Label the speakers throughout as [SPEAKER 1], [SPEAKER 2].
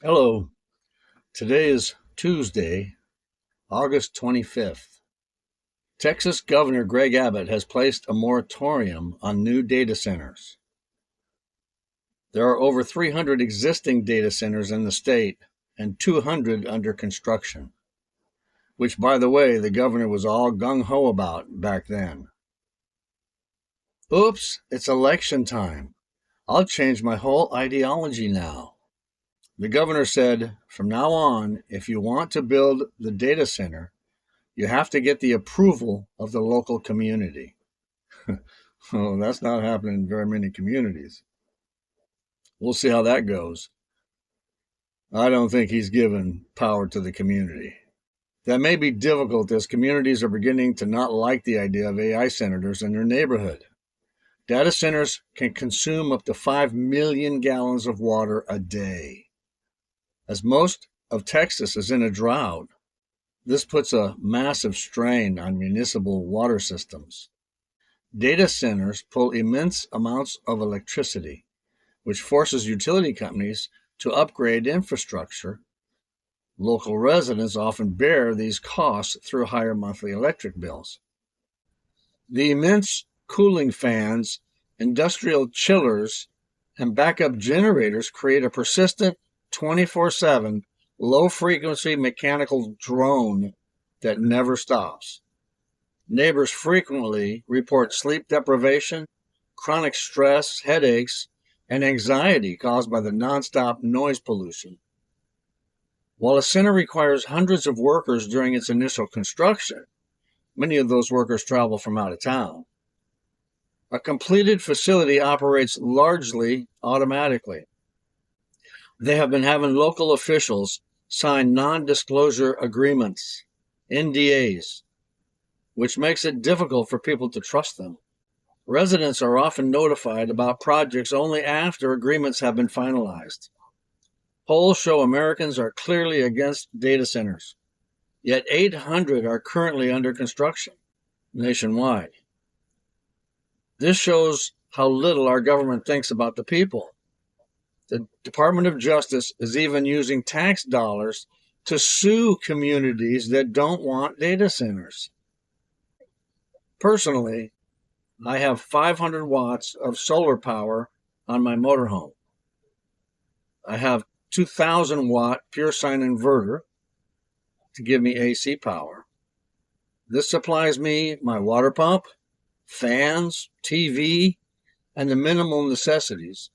[SPEAKER 1] Hello. Today is Tuesday, August 25th. Texas Governor Greg Abbott has placed a moratorium on new data centers. There are over 300 existing data centers in the state and 200 under construction, which, by the way, the governor was all gung-ho about back then. Oops, it's election time. I'll change my whole ideology now. The governor said, from now on, if you want to build the data center, you have to get the approval of the local community. Oh, that's not happening in very many communities. We'll see how that goes. I don't think he's given power to the community. That may be difficult as communities are beginning to not like the idea of AI centers in their neighborhood. Data centers can consume up to 5 million gallons of water a day. As most of Texas is in a drought, this puts a massive strain on municipal water systems. Data centers pull immense amounts of electricity, which forces utility companies to upgrade infrastructure. Local residents often bear these costs through higher monthly electric bills. The immense cooling fans, industrial chillers, and backup generators create a persistent 24/7 low-frequency mechanical drone that never stops. Neighbors frequently report sleep deprivation, chronic stress, headaches, and anxiety caused by the nonstop noise pollution. While a center requires hundreds of workers during its initial construction, many of those workers travel from out of town. A completed facility operates largely automatically. They have been having local officials sign non-disclosure agreements, NDAs, which makes it difficult for people to trust them. Residents are often notified about projects only after agreements have been finalized. Polls show Americans are clearly against data centers, yet 800 are currently under construction nationwide. This shows how little our government thinks about the people. The Department of Justice is even using tax dollars to sue communities that don't want data centers. Personally, I have 500 watts of solar power on my motorhome. I have 2,000-watt pure sine inverter to give me AC power. This supplies me my water pump, fans, TV, and the minimal necessities.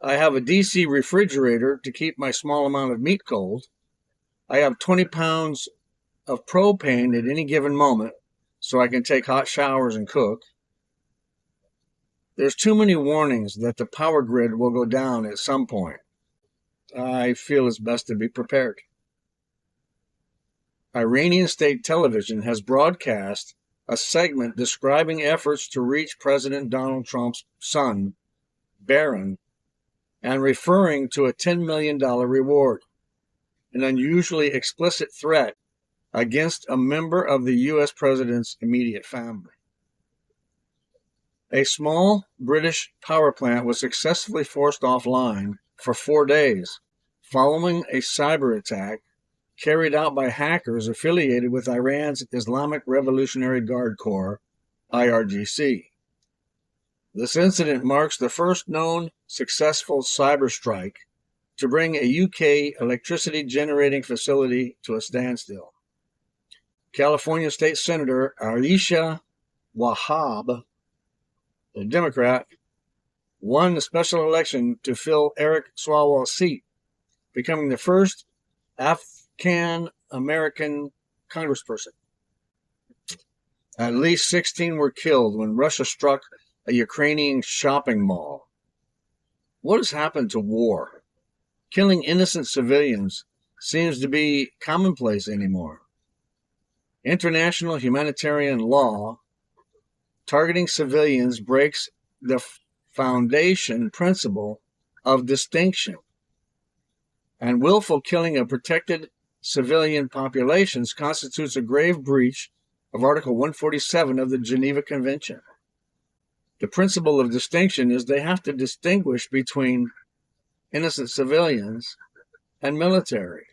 [SPEAKER 1] I have a DC refrigerator to keep my small amount of meat cold. I have 20 pounds of propane at any given moment, so I can take hot showers and cook. There's too many warnings that the power grid will go down at some point. I feel it's best to be prepared. Iranian state television has broadcast a segment describing efforts to reach President Donald Trump's son, Barron, and referring to a $10 million reward, an unusually explicit threat against a member of the U.S. president's immediate family. A small British power plant was successfully forced offline for 4 days following a cyber attack carried out by hackers affiliated with Iran's Islamic Revolutionary Guard Corps, IRGC. This incident marks the first known successful cyber strike to bring a UK electricity generating facility to a standstill. California State Senator Aisha Wahab, a Democrat, won the special election to fill Eric Swalwell's seat, becoming the first Afghan-American congressperson. At least 16 were killed when Russia struck a Ukrainian shopping mall. What has happened to war? Killing innocent civilians seems to be commonplace anymore. International humanitarian law targeting civilians breaks the foundation principle of distinction, and willful killing of protected civilian populations constitutes a grave breach of Article 147 of the Geneva Convention. The principle of distinction is they have to distinguish between innocent civilians and military.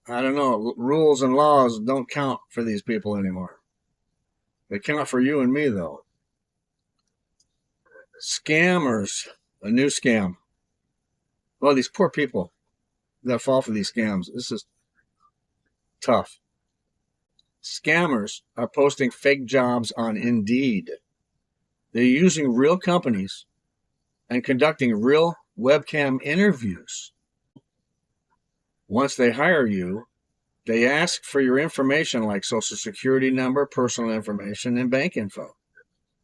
[SPEAKER 1] I don't know. Rules and laws don't count for these people anymore. They count for you and me, though. Scammers. A new scam. Well, these poor people that fall for these scams. This is tough. Scammers are posting fake jobs on Indeed. They're using real companies and conducting real webcam interviews. Once they hire you, they ask for your information like social security number, personal information, and bank info.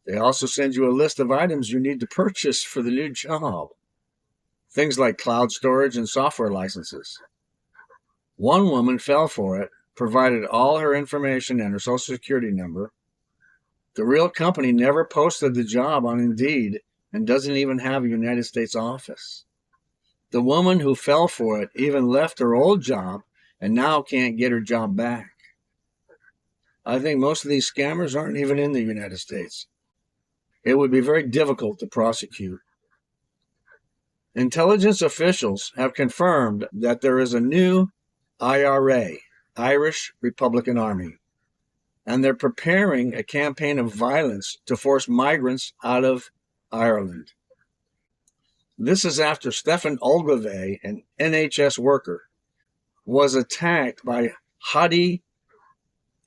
[SPEAKER 1] They also send you a list of items you need to purchase for the new job. Things like cloud storage and software licenses. One woman fell for it, provided all her information and her social security number. The real company never posted the job on Indeed and doesn't even have a United States office. The woman who fell for it even left her old job and now can't get her job back. I think most of these scammers aren't even in the United States. It would be very difficult to prosecute. Intelligence officials have confirmed that there is a new IRA, Irish Republican Army, and they're preparing a campaign of violence to force migrants out of Ireland. This is after Stefan Olgave, an NHS worker, was attacked by Hadi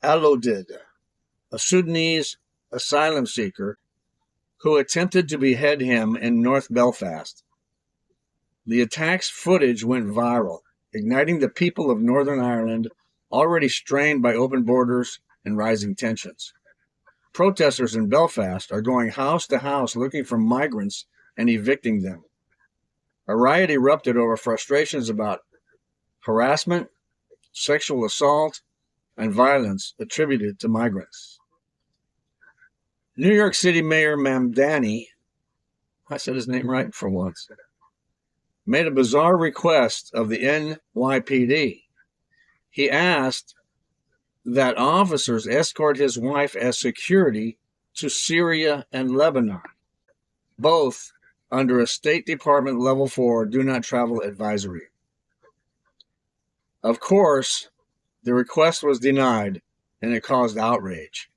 [SPEAKER 1] Alodid, a Sudanese asylum seeker who attempted to behead him in North Belfast. The attack's footage went viral, igniting the people of Northern Ireland, already strained by open borders and rising tensions. Protesters in Belfast are going house to house looking for migrants and evicting them. A riot erupted over frustrations about harassment, sexual assault, and violence attributed to migrants. New York City Mayor Mamdani, I said his name right for once, made a bizarre request of the NYPD. He asked that officers escort his wife as security to Syria and Lebanon, both under a State Department Level 4 do not travel advisory. Of course, the request was denied and it caused outrage.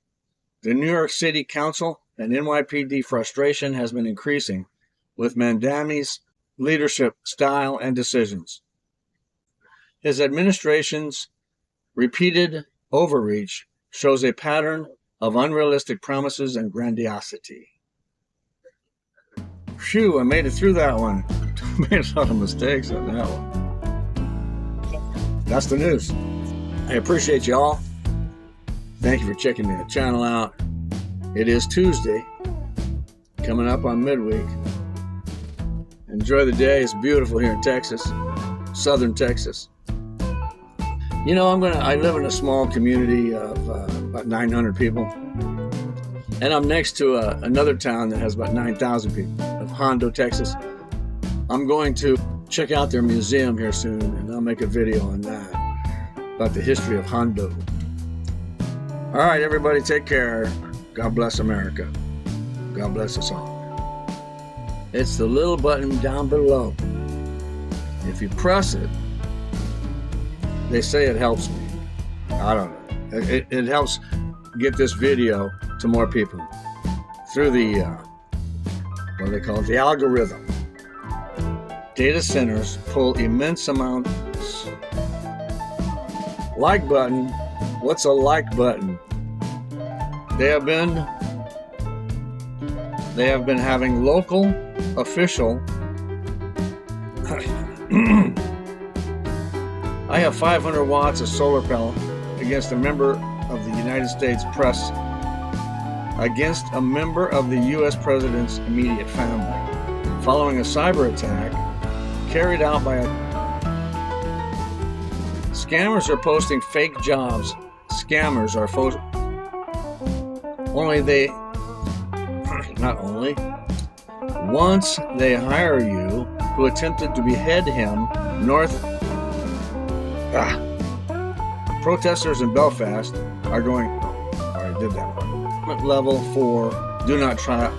[SPEAKER 1] The New York City Council and NYPD frustration has been increasing with Mamdani's leadership style and decisions. His administration's repeated overreach shows a pattern of unrealistic promises and grandiosity. Phew, I made it through that one. Made a lot of mistakes on that one. That's the news. I appreciate you all. Thank you for checking the channel out. It is Tuesday, coming up on midweek. Enjoy the day. It's beautiful here in Texas, southern Texas. You know, I live in a small community of about 900 people. And I'm next to another town that has about 9,000 people, of Hondo, Texas. I'm going to check out their museum here soon, and I'll make a video on that, about the history of Hondo. All right, everybody, take care. God bless America. God bless us all. It's the little button down below. If you press it, they say it helps me. I don't know. It helps get this video to more people through the, what do they call it? The algorithm. Data centers pull immense amounts. Like button. What's a like button? They have been having local official. I have 500 watts of solar panel against a member of the United States press, against a member of the U.S. president's immediate family, following a cyber attack carried out by Scammers are posting fake jobs. Scammers are once they hire you, who attempted to behead him Protesters in Belfast are going, I already did that one. Level 4, do not try.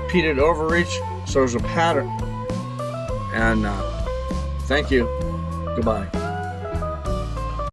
[SPEAKER 1] Repeated overreach So there's a pattern. And thank you. Goodbye.